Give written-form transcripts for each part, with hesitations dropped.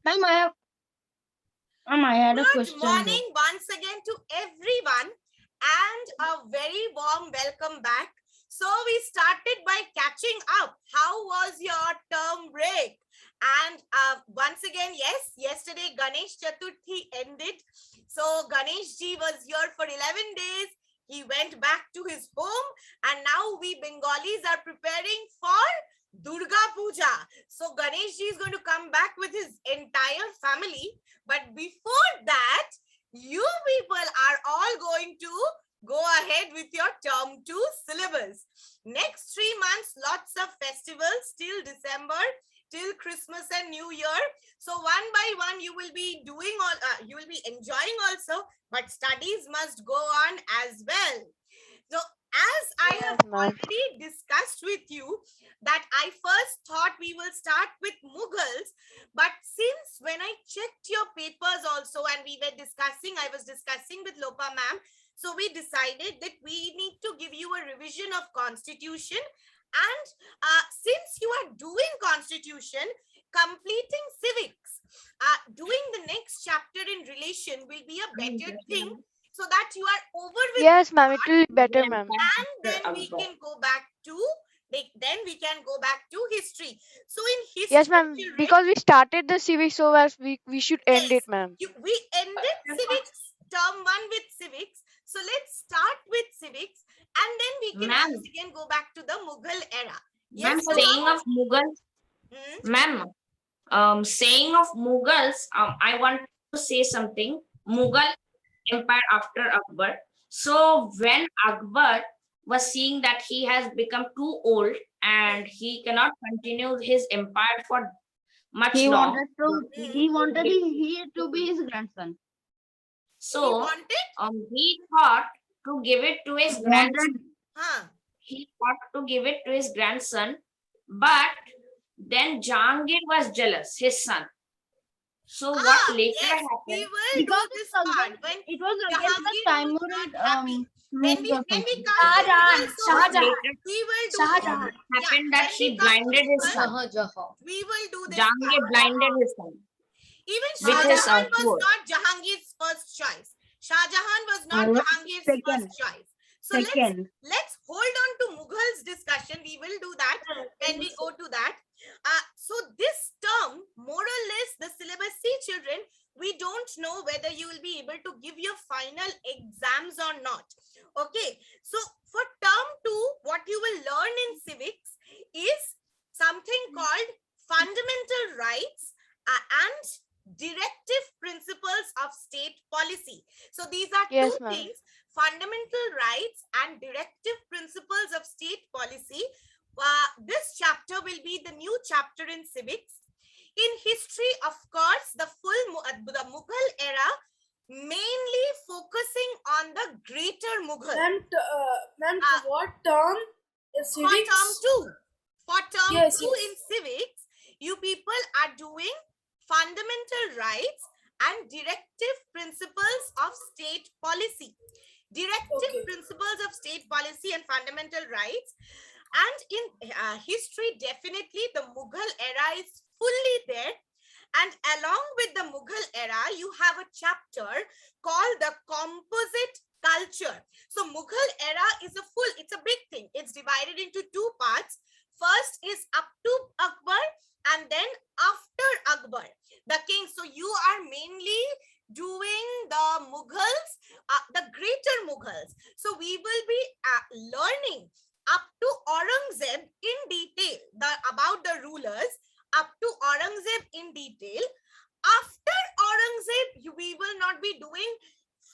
Ma'am, I had a Good question. morning once again to everyone and a very warm welcome back. So we started by catching up. How was your term break? And once again, yes, yesterday Ganesh Chaturthi ended. So Ganesh ji was here for 11 days. He went back to his home and now we Bengalis are preparing for Durga Puja. So Ganesh ji is going to come back with his entire family. But before that, you people are all going to go ahead with your term 2 syllabus. Next 3 months, lots of festivals till December, till Christmas and New Year. So one by one, you will be doing all, you will be enjoying also, but studies must go on as well. So as I have already discussed with you that I first thought we will start with Mughals, but since when I checked your papers also and we were discussing, I was discussing with Lopa ma'am, so we decided that we need to give you a revision of constitution. And since you are doing constitution, completing civics, doing the next chapter in relation will be a better thing so that you are over with. Yes, ma'am. It will be better, ma'am. And then we can go back to history. So in history, Yes, ma'am. children, Because we started the civics, so as we should end yes, it, ma'am. we ended civics term 1 with civics. So let's start with civics and then we can Ma'am. once again go back to the Mughal era. Ma'am, Yes, saying of Mughals, ma'am, saying of Mughals, I want to say something. Mughal empire after Akbar. So when Akbar was seeing that he has become too old and he cannot continue his empire for much He long. wanted he to be his grandson. So he thought to give it to his grandson. He thought to give it to his grandson, but then Jahangir was jealous, his son. So what later happened? We will do this part when it was Jahangir against the was not happy. When we come to Shahjahan, Mughals, so we will do Shahjahan happened that when he we come to blinded his son. we will do this Jahangir part. blinded his son. Even With Shah his Jahan was sword. not Jahangir's first choice. Shah Jahan was not Jahangir's first choice. So let's hold on to Mughals discussion. We will do that when we go to that. So this term, more or less, the syllabus, see children, we don't know whether you will be able to give your final exams or not. Okay. So for term 2, what you will learn in civics is something called fundamental rights and directive principles of state policy. So these are Yes, two ma'am. things: fundamental rights and directive principles of state policy. This chapter will be the new chapter in civics. In history, of course, the Mughal era, mainly focusing on the greater Mughal. Ma'am, what term is For civics? term 2. For term Yes, 2 in civics, you people are doing fundamental rights and directive principles of state policy. Directive principles of state policy and fundamental rights. And in history, definitely the Mughal era is fully there. And along with the Mughal era, you have a chapter called the composite culture. So Mughal era is it's a big thing. It's divided into 2 parts. First is up to Akbar and then after Akbar, the king. So you are mainly doing the Mughals, the greater Mughals. So we will be learning up to Aurangzeb in detail, about the rulers up to Aurangzeb in detail. After Aurangzeb, we will not be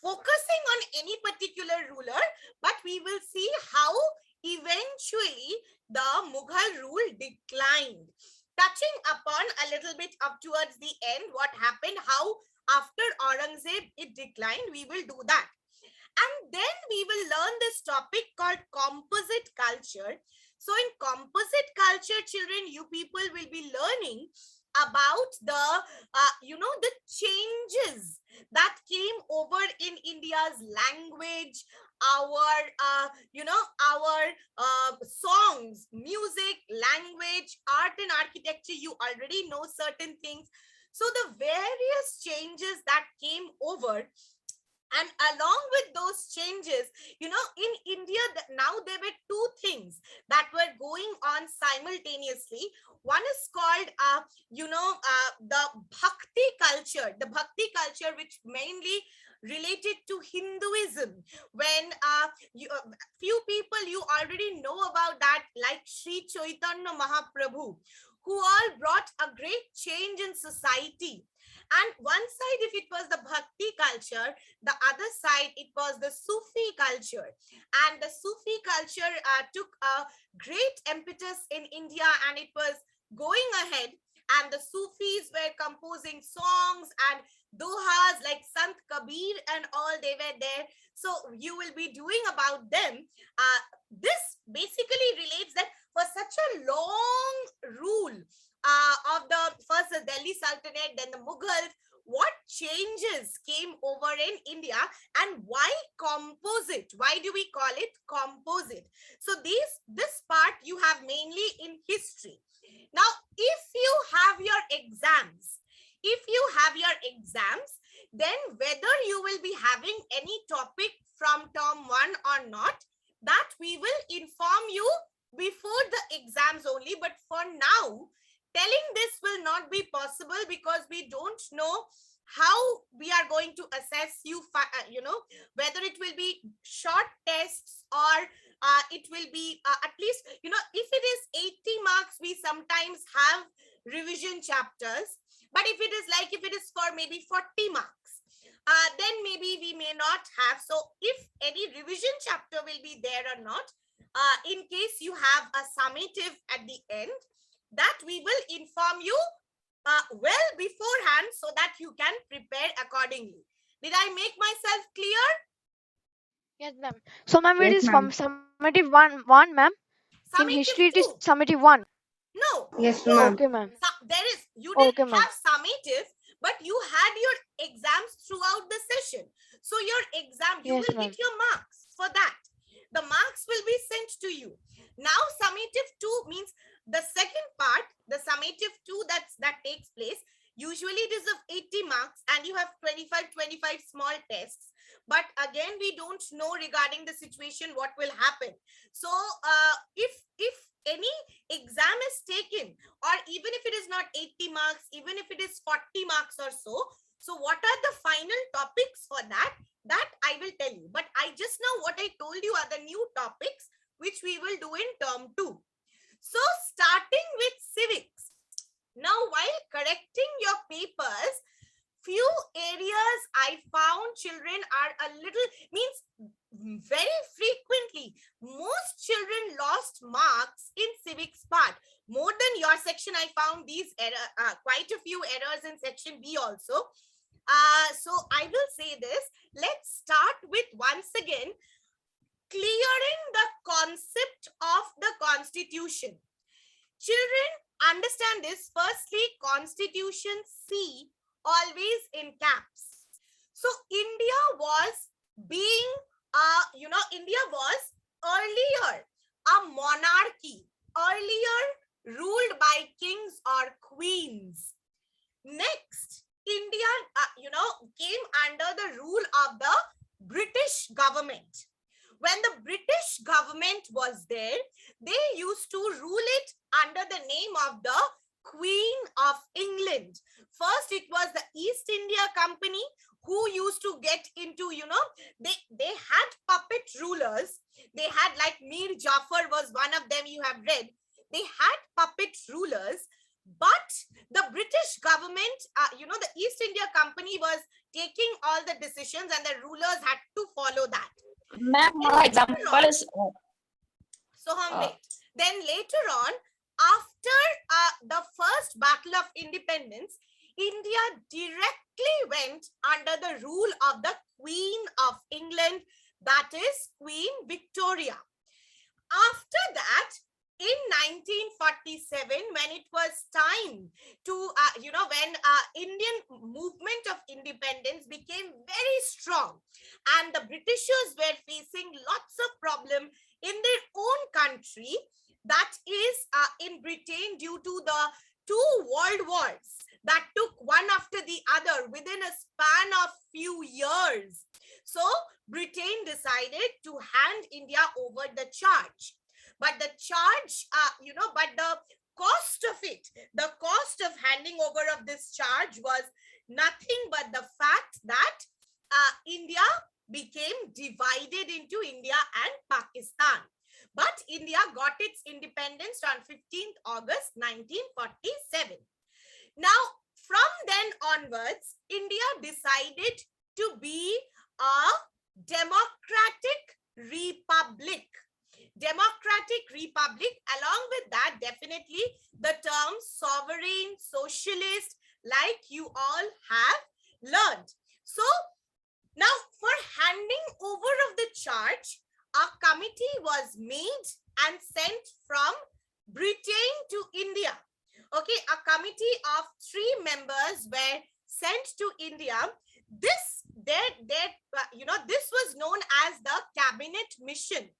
focusing on any particular ruler, but we will see how eventually the Mughal rule declined. Touching upon a little bit up towards the end, what happened, how after Aurangzeb it declined, we will do that. And then we will learn this topic called composite culture. So in composite culture, children, you people will be learning about the, the changes that came over in India's language, our, songs, music, language, art and architecture. You already know certain things. So the various changes that came over, and along with those changes, in India, now there were two things that were going on simultaneously. One is called, the bhakti culture, which mainly related to Hinduism. When few people you already know about that, like Sri Chaitanya Mahaprabhu, who all brought a great change in society. And one side, if it was the bhakti culture, the other side, it was the Sufi culture. And the Sufi culture took a great impetus in India, and it was going ahead. And the Sufis were composing songs and dohas like Sant Kabir and all, they were there. So you will be doing about them. This basically relates that for such a long rule of the first the Delhi Sultanate, then the Mughals, what changes came over in India, and why composite? Why do we call it composite? So this part you have mainly in history. Now, if you have your exams, then whether you will be having any topic from term 1 or not, that we will inform you before the exams only. But for now, telling this will not be possible, because we don't know how we are going to assess you, whether it will be short tests or it will be at least, if it is 80 marks, we sometimes have revision chapters. But if it is for maybe 40 marks, then maybe we may not have. So if any revision chapter will be there or not, in case you have a summative at the end, that we will inform you well beforehand, so that you can prepare accordingly. Did I make myself clear? Yes, ma'am. So, ma'am, it Yes, is ma'am. summative one, ma'am. In Summative history, it is 2. summative 1. No. Yes, No. ma'am. Okay, ma'am. You Okay, didn't ma'am. have summative, but you had your exams throughout the session. So your exam, you Yes, will ma'am. get your marks for that. The marks will be sent to you. Now, summative 2 means the second part, the summative 2 that takes place. Usually it is of 80 marks, and you have 25 small tests. But again, we don't know regarding the situation what will happen. So if any exam is taken, or even if it is not 80 marks, even if it is 40 marks or so, so what are the final topics for that I will tell you. But I just now what I told you are the new topics which we will do in term 2. So starting with civics. Now, while correcting your papers, few areas I found children are a little, means very frequently, most children lost marks in civics part. More than your section, I found these quite a few errors in section B also. So I will say this. Let's start with, once again, clearing the concept of the constitution. Children, understand this. Firstly, constitution C, always in caps. So India was being, India was earlier a monarchy, earlier ruled by kings or queens. Next, India, came under the rule of the British government. When the British government was there, they used to rule it under the name of the Queen of England. First, it was the East India Company who used to get into, they had puppet rulers. They had, like Mir Jafar was one of them, you have read. They had puppet rulers, but the British government, the East India Company was taking all the decisions, and the rulers had to follow that. Ma'am, my example is So, then later on, after the first Battle of Independence, India directly went under the rule of the Queen of England, that is Queen Victoria. After that, in 1947, when it was time to, when Indian movement of independence became very strong, and the Britishers were facing lots of problems in their own country, that is in Britain, due to the 2 world wars that took 1 within a span of few years. So Britain decided to hand India over the charge. But the charge, but the cost of it, the cost of handing over of this charge was nothing but the fact that India became divided into India and Pakistan. But India got its independence on 15th August 1947. Now, from then onwards, India decided to be a democratic republic. Democratic republic. Along with that, definitely the term sovereign, socialist, like you all have learned. So now for handing over of the charge, a committee was made and sent from Britain to India. Okay, a committee of 3 members were sent to India. This was known as the cabinet mission.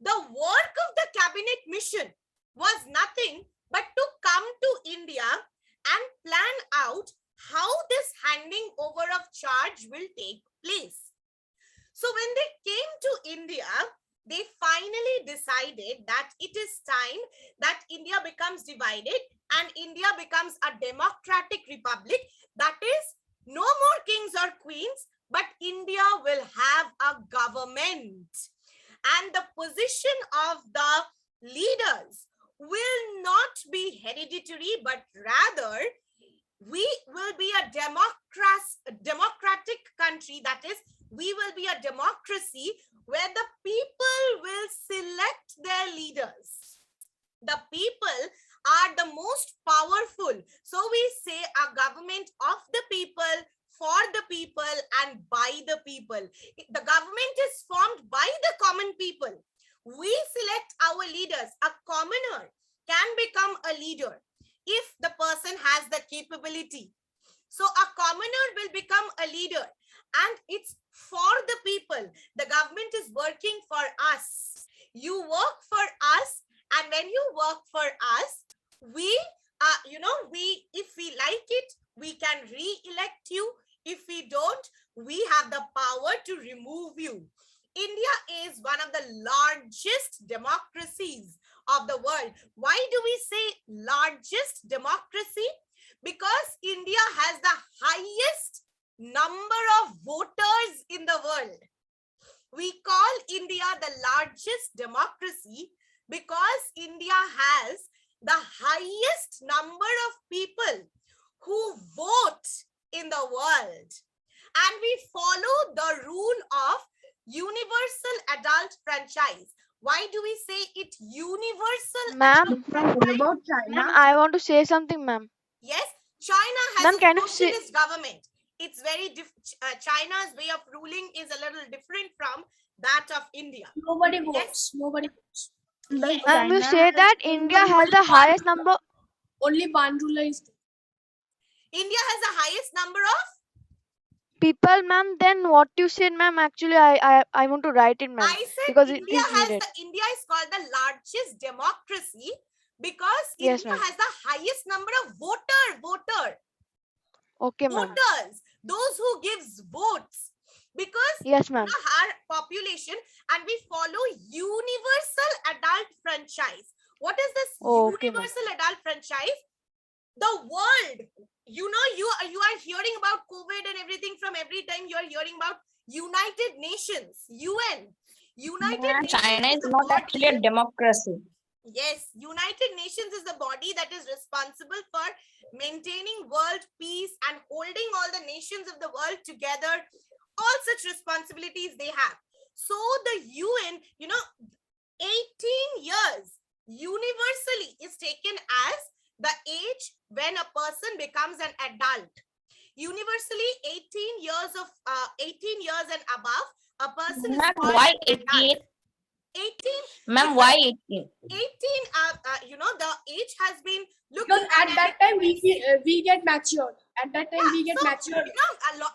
The work of the cabinet mission was nothing but to come to India and plan out how this handing over of charge will take place. So when they came to India, they finally decided that it is time that India becomes divided and India becomes a democratic republic. That is, no more kings or queens, but India will have a government. And the position of the leaders will not be hereditary, but rather we will be a democratic country. That is, we will be a democracy where the people will select their leaders. The people are the most powerful. So we say a government of the people, for the people, and by the people. The government is formed by the common people. We select our leaders. A commoner can become a leader if the person has the capability. So a commoner will become a leader, and it's for the people. The government is working for us. You work for us, and when you work for us, if we like it, we can re-elect you. If we don't, we have the power to remove you. India is one of the largest democracies of the world. Why do we say largest democracy? Because India has the highest number of voters in the world. We call India the largest democracy because India has the highest number of people who vote in the world. And we follow the rule of universal adult franchise. Why do we say it universal? Ma'am, About ma'am, China. I want to say something, ma'am. Yes, China has Ma'am, a can you say- socialist government. It's very China's way of ruling is a little different from that of India. Nobody Yes. votes. Nobody votes. Like Ma'am, you China say has that India has the highest number. Only one ruler is there. India has the highest number of. People, ma'am, then what you said, ma'am, actually I want to write it, ma'am, I said because it India is has needed. India is called the largest democracy because Yes, India ma'am. has the highest number of voter Okay, ma'am. voters, those who gives votes, because Yes, ma'am. our population, and we follow universal adult franchise. What is this Oh, okay, ma'am. universal adult franchise? The world, you are hearing about COVID and everything. From every time you are hearing about United Nations, UN. United China Nations is the not body- actually a democracy. Yes, United Nations is the body that is responsible for maintaining world peace and holding all the nations of the world together. All such responsibilities they have. So the UN, 18 years universally is taken as the age when a person becomes an adult. Universally, 18 years and above, a person is Ma'am, called why an adult. 18? 18, Ma'am, why 18? 18, the age has been looked Because at that time we get matured. At that time we get so, matured.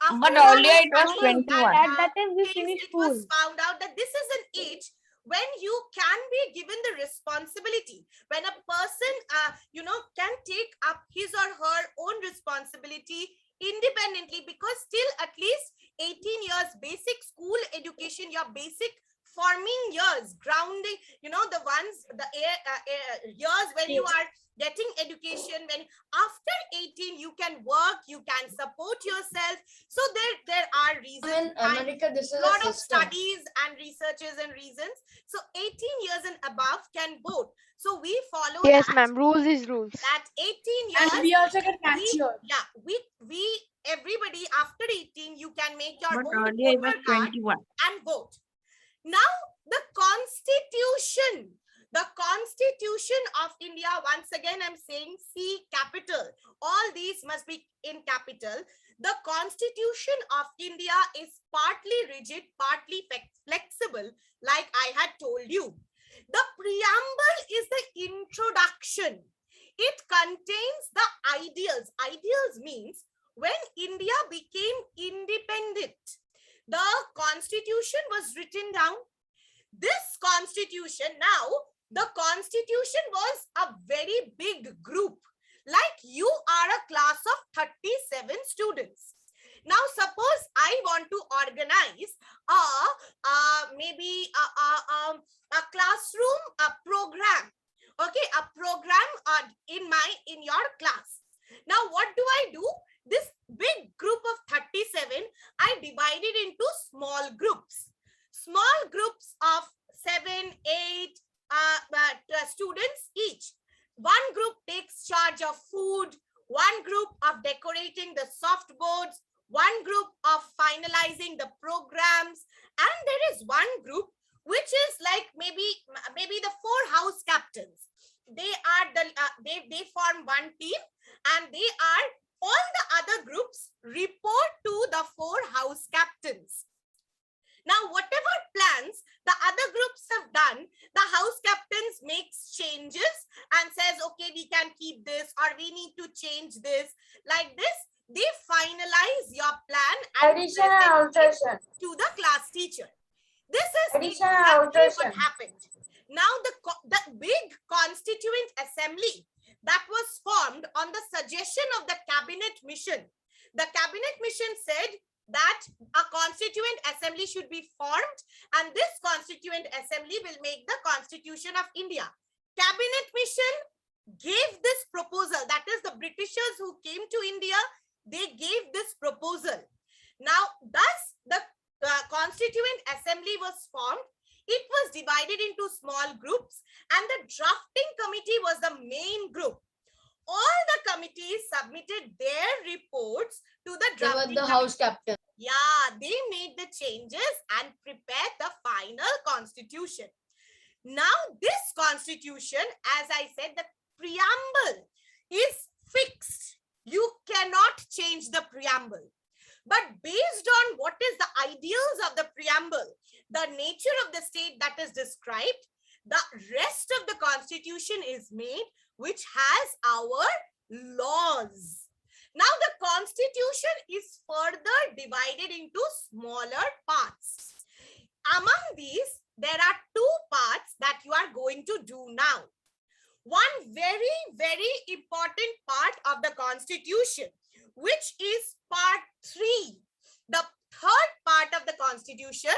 after But a long earlier it was study 21. and, At that time we things, finished it was school. found out that this is an age when you can be given the responsibility, when a person can take up his or her own responsibility independently, because still at least 18 years basic school education, your basic forming years, grounding, you know, the ones, the years when you are getting education, when after 18 you can work, you can support yourself. So there are reasons, Monica, this is lot a of system. studies and researches and reasons. So 18 years and above can vote. So we follow Yes, that, ma'am. Rules is rules. that 18 years, And we also get we, matured. yeah, we everybody after 18 you can make your But own earlier it was voter card 21. and vote. Now the constitution of India, once again I'm saying C capital, all these must be in capital. The constitution of India is partly rigid, partly flexible, like I had told you. The preamble is the introduction. It contains the ideals. Ideals means when India became independent, the constitution was written down. This constitution, now the constitution was a very big group. Like you are a class of 37 students. Now suppose I want to organize maybe a classroom program. Okay, a program in your class. Now what do I do? This big group of 37, I divided into small groups. Small groups of 7, 8 students each. One group takes charge of food, one group of decorating the soft boards, one group of finalizing the programs, and there is one group which is like maybe the 4 house captains. They are they form one team, and they are, all the other groups report to the 4 house captains. Now, whatever plans the other groups have done, the house captains makes changes and says, okay, we can keep this, or we need to change this. Like this, they finalize your plan and Addition and present it alteration. to the class teacher. This is Addition and exactly what alteration. happened. Now, the big constituent assembly that was formed on the suggestion of the cabinet mission. The cabinet mission said that a constituent assembly should be formed, and this constituent assembly will make the Constitution of India. Cabinet mission gave this proposal. That is, the Britishers who came to India, they gave this proposal. Now, thus the constituent assembly was formed. It was divided into small groups, and the drafting committee was the main group. All the committees submitted their reports to the They were drafting the committee. house captain. Yeah, they made the changes and prepared the final constitution. Now, this constitution, as I said, the preamble is fixed. You cannot change the preamble. But based on what is the ideals of the preamble, the nature of the state that is described, the rest of the constitution is made, which has our laws. Now, the constitution is further divided into smaller parts. Among these, there are 2 parts that you are going to do now. One very, very important part of the constitution, which is part 3. The third part of the constitution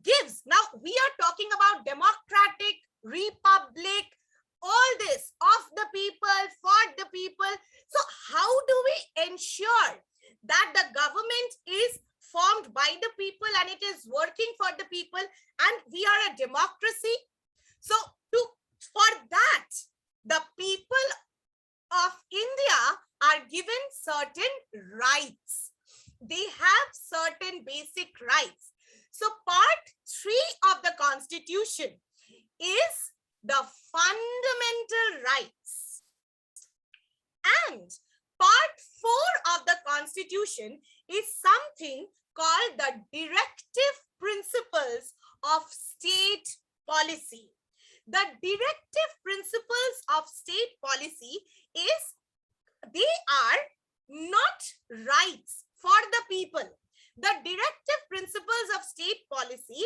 gives, now we are talking about democratic, republic, all this, of the people, for the people. So how do we ensure that the government is formed by the people and it is working for the people, and we are a democracy? So for that, the people of India are given certain rights. They have certain basic rights. So part 3 of the constitution is the fundamental rights. And part 4 of the constitution is something called the directive principles of state policy. The directive principles of state policy is, they are not rights for the people. The directive principles of state policy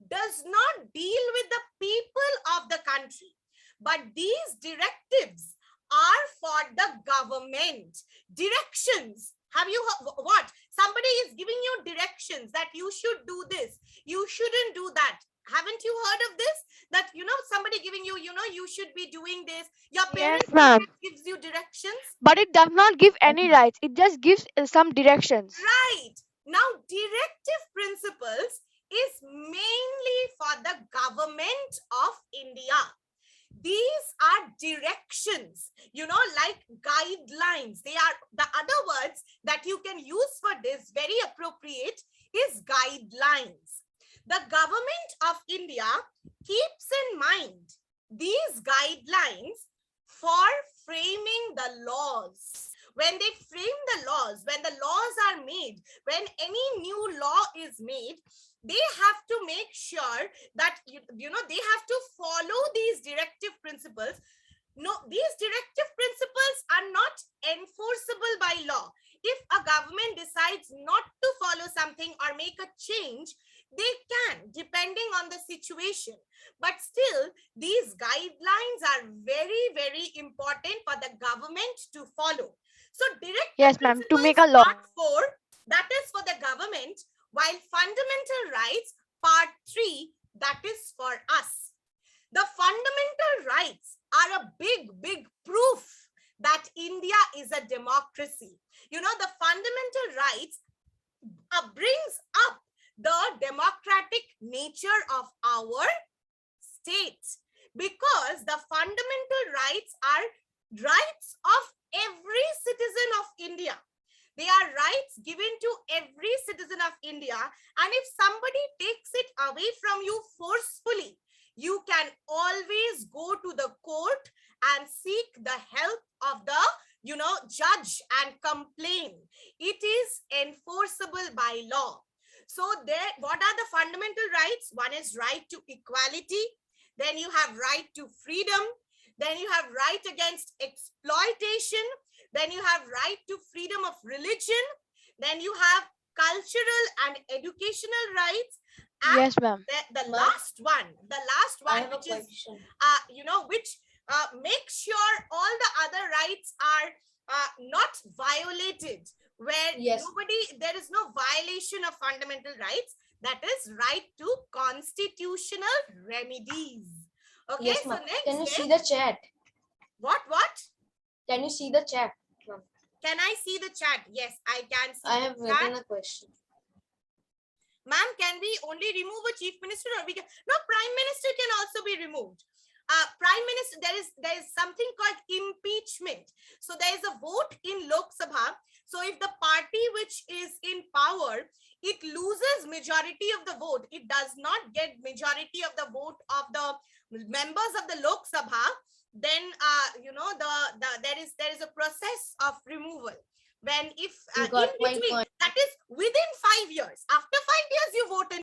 does not deal with the people of the country, but these directives are for the government. Directions Have you what? Somebody is giving you directions that you should do this, you shouldn't do that. Haven't you heard of this? That, somebody giving you, you should be doing this. Your parents Yes, ma'am. gives you directions. But it does not give any rights. It just gives some directions. Right. Now, directive principles is mainly for the government of India. These are directions, like guidelines. They are the other words that you can use for this, very appropriate, is guidelines. The government of India keeps in mind these guidelines for framing the laws. When they frame the laws, when the laws are made, when any new law is made, they have to make sure that, they have to follow these directive principles. No, these directive principles are not enforceable by law. If a government decides not to follow something or make a change, they can, depending on the situation. But still, these guidelines are very, very important for the government to follow. So, directive Yes, ma'am. To make a principles law. part 4, that is for the government, while fundamental rights part 3, that is for us. The fundamental rights are a big, big proof that India is a democracy. The fundamental rights brings up the democratic nature of our state, because the fundamental rights are rights of every citizen of India. They are rights given to every citizen of India. And if somebody takes it away from you forcefully, you can always go to the court and seek the help of the, judge and complain. It is enforceable by law. So what are the fundamental rights? One is right to equality. Then you have right to freedom. Then you have right against exploitation. Then you have right to freedom of religion. Then you have cultural and educational rights. And Yes, ma'am. the last one, I have a which is, question. which makes sure all the other rights are not violated, where Yes. there is no violation of fundamental rights. That is right to constitutional remedies. Okay, Yes, so ma'am. next, Can you see the chat? what? Can you see the chat? Can I see the chat? Yes, I can see I have the chat. written a question. Ma'am, can we only remove a chief minister, or we can? No, prime minister can also be removed. Prime minister, there is something called impeachment. So there is a vote in Lok Sabha. So if the party which is in power, it loses majority of the vote, it does not get majority of the vote of the members of the Lok Sabha, then there is a process of removal. When if You got in my between, point. that is within 5 years. After 5 years, you vote in